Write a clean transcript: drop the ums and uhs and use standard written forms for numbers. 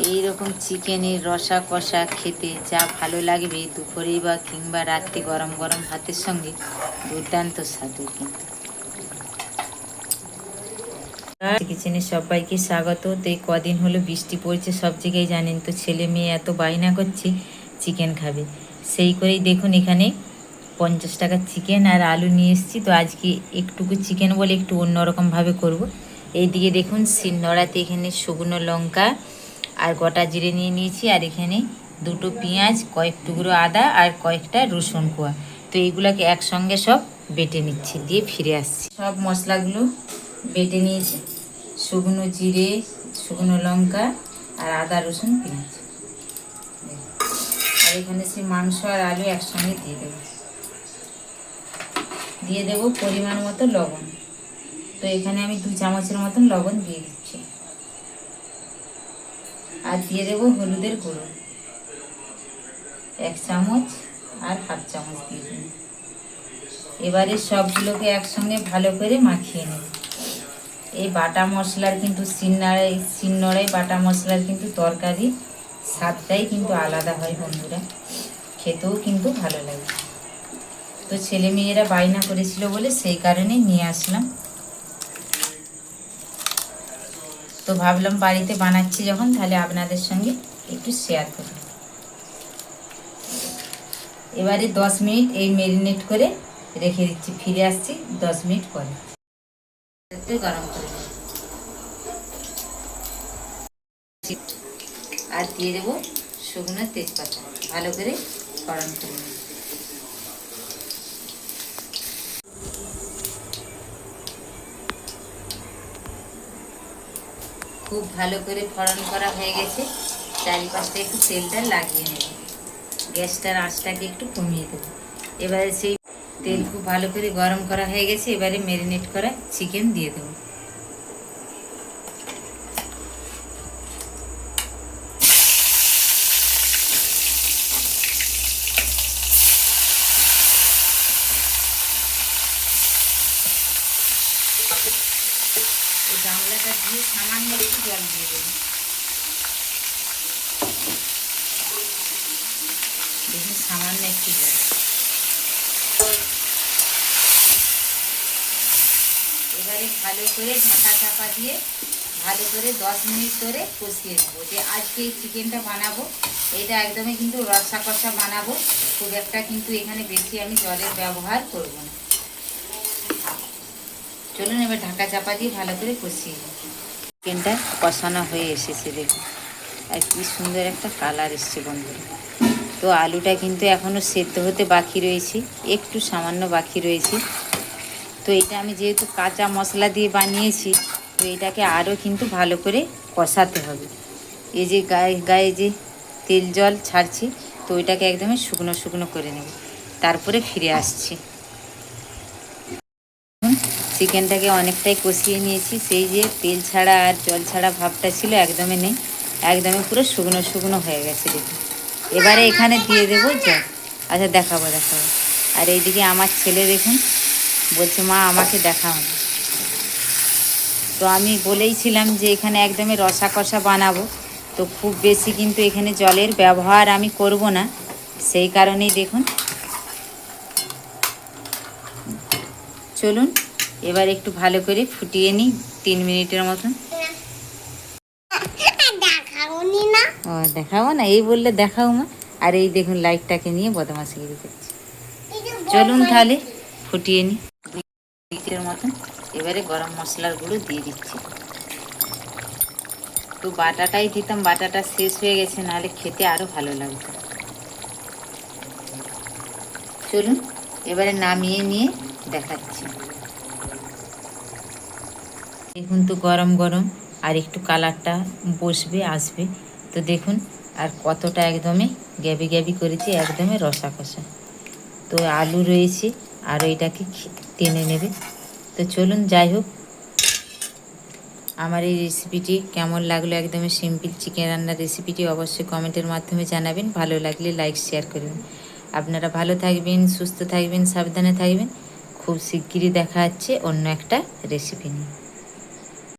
এই রকম চিকেনের রসা কষা খেতে যা ভালো লাগবে দুপুরে বা কিংবা রাত্রে গরম গরম ভাতের সঙ্গে দুর্দান্ত স্বাদু কিন্তু। কিচেনে সবাইকে স্বাগত। তো এই কদিন হলো বৃষ্টি পড়ছে সব জায়গায় জানেন তো, ছেলে মেয়ে এত বায়না করছে চিকেন খাবে, সেই করেই দেখুন এখানে 50 টাকার চিকেন আর আলু নিয়ে এসেছি। তো আজকে একটুকু চিকেন বলে একটু অন্যরকমভাবে করব। এইদিকে দেখুন শিলনোড়াতে এখানে শুকনো লঙ্কা আর গোটা জিরে নিয়ে নিয়েছি, আর এখানে দুটো পেঁয়াজ, কয়েক টুকরো আদা আর কয়েকটা রসুন কোয়া। তো এইগুলোকে একসঙ্গে সব বেটে নিচ্ছি, দিয়ে ফিরে আসছি। সব মশলাগুলো বেটে নিয়েছি, শুকনো জিরে, শুকনো লঙ্কা আর আদা রসুন পেঁয়াজ। আর এখানে সেই মাংস আর আলু একসঙ্গে দিয়ে দেবো পরিমাণ মতো লবণ। তো এখানে আমি 2 চামচের মতন লবণ দিয়ে দিচ্ছি, আর দিয়ে দেবো হলুদের গুঁড়ো 1 চামচ আর 1/2 চামচ দিয়ে দেব। এবারে সবগুলোকে একসঙ্গে ভালো করে মাখিয়ে নেব। এই বাটা মশলার কিন্তু শিলনোড়ায় বাটা মশলার কিন্তু তরকারি স্বাদটাই কিন্তু আলাদা হয় বন্ধুরা, খেতেও কিন্তু ভালো লাগে। তো ছেলে মেয়েরা বায়না করেছিল বলে সেই কারণে নিয়ে আসলাম। তো ভাবলাম বাড়িতে বানাচ্ছি যখন, তাহলে আপনাদের সঙ্গে একটু শেয়ার করি। এবারে 10 মিনিট এই ম্যারিনেট করে রেখে দিচ্ছি, ফিরে আসছি 10 মিনিট পরে। গরম করে আর দিয়ে দেবো শুকনো তেজপাতা, ভালো করে গরম করে নেব। খুব ভালো করে ফোড়ন করা হয়ে গেছে, চারিপাশটা একটু তেলটা লাগিয়ে নেব, গ্যাসটার আঁচটাকে একটু কমিয়ে দেবো। এবারে সেই তেল খুব ভালো করে গরম করা হয়ে গেছে, এবারে ম্যারিনেট করা চিকেন দিয়ে দেবো। এই গামলাটা দিয়ে সামান্য একটু জল দিয়ে দেবো। দেখুন সামান্য একটু জল। এবারে ভালো করে ঢাকা চাপা দিয়ে ভালো করে 10 মিনিট ধরে কষিয়ে নেবো। যে আজকে এই চিকেনটা বানাবো এটা একদমই কিন্তু রসা কষা বানাবো, খুব একটা কিন্তু এখানে বেশি আমি জলের ব্যবহার করব না। চলুন এবার ঢাকা চাপা দিয়ে ভালো করে কষিয়ে নেব। চিকেনটা কষানো হয়ে এসেছে দেখুন, আর কি সুন্দর একটা কালার এসছে বন্ধুরা। তো আলুটা কিন্তু এখনও সেদ্ধ হতে বাকি রয়েছে, একটু সামান্য বাকি রয়েছে। তো এটা আমি যেহেতু কাঁচা মশলা দিয়ে বানিয়েছি, তো এটাকে আরও কিন্তু ভালো করে কষাতে হবে। এই যে গায়ে গায়ে যে তেল জল ছাড়ছি, তো ওইটাকে একদমই শুকনো শুকনো করে নেব, তারপরে ফিরে আসছি। চিকেনটাকে অনেকটাই কষিয়ে নিয়েছি, সেই যে তেল ছাড়া আর জল ছাড়া ভাবটা ছিল একদমই নেই, একদমই পুরো শুকনো শুকনো হয়ে গেছে দেখুন। এবারে এখানে দিয়ে দেবো জল। আচ্ছা দেখাবো। আর এইদিকে আমার ছেলে দেখুন বলছে মা আমাকে দেখাও না। তো আমি বলেইছিলাম যে এখানে একদমই রসা কষা বানাবো, তো খুব বেশি কিন্তু এখানে জলের ব্যবহার আমি করব না, সেই কারণেই দেখুন। চলুন এবার একটু ভালো করে ফুটিয়ে নিই 3 মিনিটের মতন। ও দেখাবো না, এই বললে দেখাও মা। আর এই দেখুন লাইটটাকে নিয়ে বদমাশিগিরি করছি। চলুন তাহলে ফুটিয়ে নিই 2 মিনিটের মতন। এবারে গরম মশলার গুঁড়ো দিয়ে দিচ্ছি। তো বাটাটাই দিতাম, বাটাটা শেষ হয়ে গেছে, নাহলে খেতে আরও ভালো লাগতো। চলুন এবারে নামিয়ে নিয়ে দেখাচ্ছি। দেখুন তো গরম গরম আর একটু কালারটা আসবে। তো দেখুন আর কতটা একদমই গ্যাবি গ্যাবি করেছি, একদমই রসা কষা। তো আলু রয়েছে আর এটাকে টেনে নেবে। তো চলুন যাই হোক, আমার এই রেসিপিটি কেমন লাগলো, একদমই সিম্পল চিকেন রান্নার রেসিপিটি অবশ্যই কমেন্টের মাধ্যমে জানাবেন। ভালো লাগলে লাইক শেয়ার করবেন। আপনারা ভালো থাকবেন, সুস্থ থাকবেন, সাবধানে থাকবেন। খুব শিগগিরই দেখা হচ্ছে অন্য একটা রেসিপি নিয়ে।